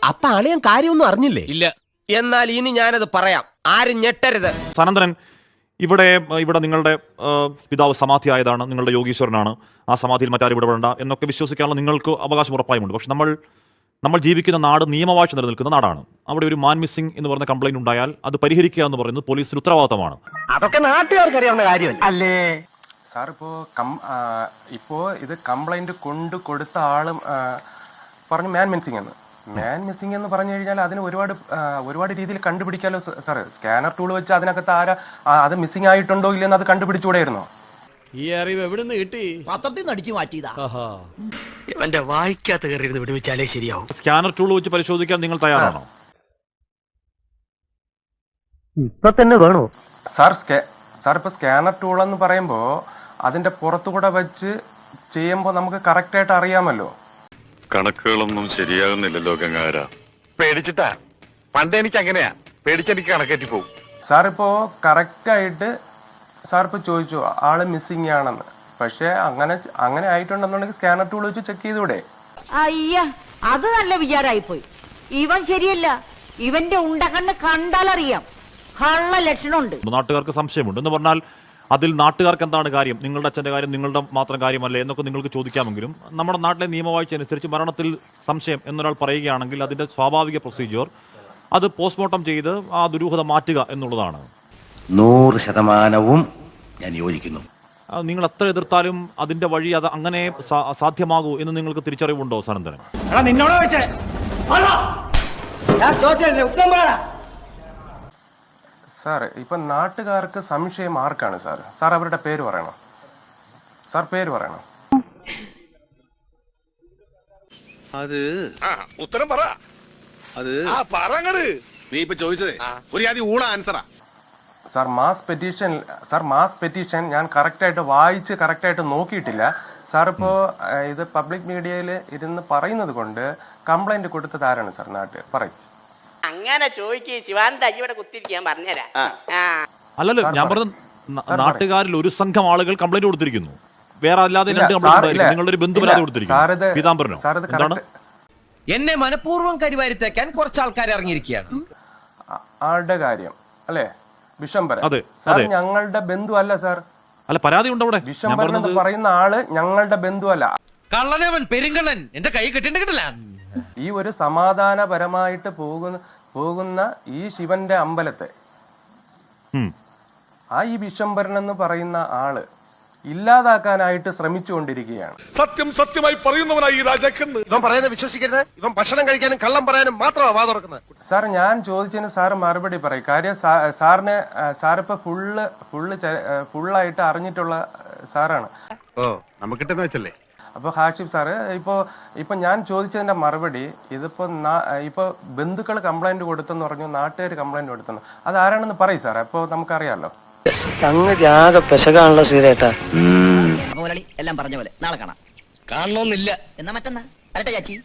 അപ്പൊ അളിയൻ കാര്യമൊന്നും അറിഞ്ഞില്ലേ? ഇല്ല. എന്നാൽ ഇനി ഞാനത് പറയാം, ആരും ഞെട്ടരുത്. സനന്ദനൻ, ഇവിടെ നിങ്ങളുടെ പിതാവ് സമാധിയായതാണ്, നിങ്ങളുടെ യോഗീശ്വരനാണ്, ആ സമാധിയിൽ മറ്റാരും ഇടപെടേണ്ട എന്നൊക്കെ വിശ്വസിക്കാനുള്ള നിങ്ങൾക്ക് അവകാശം ഉറപ്പായുമുണ്ട്. പക്ഷെ നമ്മൾ ജീവിക്കുന്ന നാട് നിയമവാഴ്ച നിലനിൽക്കുന്ന നാടാണ്. അവിടെ ഒരു മാൻ മിസ്സിംഗ് എന്ന് പറയുന്ന കംപ്ലൈന്റ് ഉണ്ടായാൽ അത് പരിഹരിക്കുക എന്ന് പറയുന്നത് പോലീസിന് ഉത്തരവാദിത്തമാണ്. അതൊക്കെ നാട്ടുകാർക്ക് അറിയാവുന്ന കാര്യമല്ല അല്ലേ സാർ? ഇപ്പോ ഇത് കംപ്ലൈന്റ് കൊടുത്ത ആളും പറഞ്ഞു മാൻ മിസ്സിംഗ് എന്ന്. മാൻ മിസ്സിംഗ് എന്ന് പറഞ്ഞു കഴിഞ്ഞാൽ അതിന് ഒരുപാട് രീതിയിൽ കണ്ടുപിടിക്കാലോ സാർ. സ്കാനർ ടൂൾ വെച്ച് അതിനകത്ത് അത് മിസ്സിംഗ് ആയിട്ടുണ്ടോ ഇല്ലെന്ന് അത് കണ്ടുപിടിച്ചുകൂടെയായിരുന്നോ? ഈ അറിവ് എവിടെ നിന്ന് കിട്ടി? പത്രത്തിൽ നിന്ന് അടിച്ചു മാറ്റിയതാ. എന്റെ വായിക്കാത്ത കയറിയിരുന്ന് വിടുവിച്ചാലേ ശരിയാവും. സ്കാനർ ടൂൾ വെച്ച് പരിശോധിക്കാൻ നിങ്ങൾ തയ്യാറാണോ? ഇപ്പൊ തന്നെ വേണോ സാർ ഇപ്പൊ സ്കാനർ ടൂൾ എന്ന് പറയുമ്പോ അതിന്റെ പുറത്തുകൂടെ വെച്ച് ചെയ്യുമ്പോൾ നമുക്ക് കറക്റ്റ് ആയിട്ട് അറിയാമല്ലോ. കണക്കുകളൊന്നും ശരിയാകുന്നില്ലല്ലോ ഗംഗാര. പേടിച്ചിട്ടാ, പണ്ട് എനിക്ക് അങ്ങനെയാ, പേടിച്ചെനിക്ക് കണക്കേറ്റി പോകും. സാർ ഇപ്പോ കറക്റ്റ് ആയിട്ട് സാർ ഇപ്പൊ ചോദിച്ചു ആള് മിസ്സിംഗ് ആണെന്ന്. പക്ഷെ അങ്ങനെ ആയിട്ടുണ്ടെന്നുണ്ടെങ്കിൽ സ്കാനർ ടൂൾ വെച്ച് ചെക്ക് ചെയ്തൂടെ? അയ്യ, അത് നല്ല വിചാരായിപ്പോയി. ഇവൻ ശരിയല്ല, ഇവന്റെ ഉണ്ടകണ്ണ് കണ്ടാലറിയാം കള്ള ലക്ഷണമുണ്ട്. നാട്ടുകാർക്ക് സംശയമുണ്ട് എന്ന് പറഞ്ഞാൽ അതിൽ നാട്ടുകാർക്ക് എന്താണ് കാര്യം? നിങ്ങളുടെ അച്ഛൻ്റെ കാര്യം നിങ്ങളുടെ മാത്രം കാര്യമല്ലേ എന്നൊക്കെ നിങ്ങൾക്ക് ചോദിക്കാമെങ്കിലും നമ്മുടെ നാട്ടിലെ നിയമവാഴ്ച അനുസരിച്ച് മരണത്തിൽ സംശയം എന്നൊരാൾ പറയുകയാണെങ്കിൽ അതിൻ്റെ സ്വാഭാവിക പ്രൊസീജിയർ അത് പോസ്റ്റ്മോർട്ടം ചെയ്ത് ആ ദുരൂഹത മാറ്റുക എന്നുള്ളതാണ്. 100% ഞാൻ യോജിക്കുന്നു. നിങ്ങൾ എത്ര എതിർത്താലും അതിന്റെ വഴി അത് അങ്ങനെ സാധ്യമാകൂ എന്ന് നിങ്ങൾക്ക് തിരിച്ചറിവുണ്ടോ സനന്ദനൻ? സാർ ഇപ്പൊ നാട്ടുകാർക്ക് സംശയം ആർക്കാണ് സാർ? സാർ അവരുടെ പേര് പറയണം. സാർ പേര് പറയണം. അത് ഉത്തരം പറ. അത് നീ ഇപ്പൊ ചോദിച്ചതേ ഒരു ആദ്യം ഊള ആൻസറാ. സാർ മാസ് പെറ്റീഷൻ ഞാൻ കറക്റ്റായിട്ട് വായിച്ച് കറക്റ്റായിട്ട് നോക്കിയിട്ടില്ല സാർ. ഇപ്പോൾ ഇത് പബ്ലിക് മീഡിയയിൽ ഇരുന്ന് പറയുന്നത് കൊണ്ട് കംപ്ലൈന്റ് കൊടുത്തത് ആരാണ് സാർ? നാട്ടുകാർ പറയും. അങ്ങനെ ചോദിക്കേ ശിവാനന്ദ ഇവിടെ കുത്തിരിക്കാൻ പറഞ്ഞുതരാം. അല്ലല്ലോ, ഞാൻ പറഞ്ഞ നാട്ടുകാരിൽ ഒരു സംഘം ആളുകൾ കംപ്ലൈന്റ് കൊടുത്തിരിക്കുന്നു. വേറെ അല്ലാതെ രണ്ട് കംപ്ലൈന്റ് നിങ്ങളുടെ ഒരു ബന്ധു പരാതി കൊടുത്തിരിക്കുന്നു. പീതാംബരനോ? എന്താണ്? എന്നെ മനഃപൂർവ്വം കരിവാരിത്തേക്കാൻ കുറച്ച് ആൾക്കാർ ഇറങ്ങിയിരിക്കുകയാണ്. ആളുടെ കാര്യം അല്ലേ? വിശംബരൻ. അതെ, സാർ ഞങ്ങളുടെ ബന്ധു അല്ല സാർ. അല്ല, പരാതി ഉണ്ട് അവിടെ. വിശംബരൻ എന്ന് പറയുന്ന ആള് ഞങ്ങളുടെ ബന്ധു അല്ല. കള്ളനവൻ പെരുങ്കള്ളൻ എന്റെ കൈ കിട്ടില്ല. ഈ ഒരു സമാധാനപരമായിട്ട് പോകുന്ന ഈ ശിവന്റെ അമ്പലത്തെ ഈ വിശംബരൻ എന്ന് പറയുന്ന ആള് ഇല്ലാതാക്കാനായിട്ട് ശ്രമിച്ചുകൊണ്ടിരിക്കുകയാണ്. സത്യമായി പറയുന്നവനായി ഈ രാജാക്കന്ന്. ഇവൻ പറയുന്നത് വിശ്വസിക്കരുത്. ഇവൻ ഭക്ഷണം കഴിക്കാനും കള്ളം പറയാനും മാത്രമാണ് വാ തുറക്കുന്നത്. സാർ ഞാൻ ചോദിച്ചതിന് സാറ് മറുപടി പറയും. കാര്യം സാറിപ്പോ ഫുള്ളായിട്ട് അറിഞ്ഞിട്ടുള്ള സാറാണ്. ഓ, നമുക്ക് കിട്ടുന്ന വെച്ചല്ലേ. അപ്പൊ ഹാഷിഫ് സാറ് ഇപ്പൊ ഞാൻ ചോദിച്ചതിന്റെ മറുപടി ഇപ്പൊ ബന്ധുക്കൾ കംപ്ലൈന്റ് കൊടുത്തെന്ന് പറഞ്ഞു, നാട്ടുകാർ കംപ്ലൈന്റ് കൊടുത്തെന്ന്. അത് ആരാണെന്ന് പറയും സാറേ, അപ്പൊ നമുക്കറിയാലോ. സംഗതി ആകെ പെശകാണല്ലോ ശ്രീരേട്ടാ. എല്ലാം പറഞ്ഞ പോലെ നാളെ കാണാം. കാണണമെന്നില്ല. എന്നാ മറ്റന്നാ വരട്ടെ ചാച്ചി.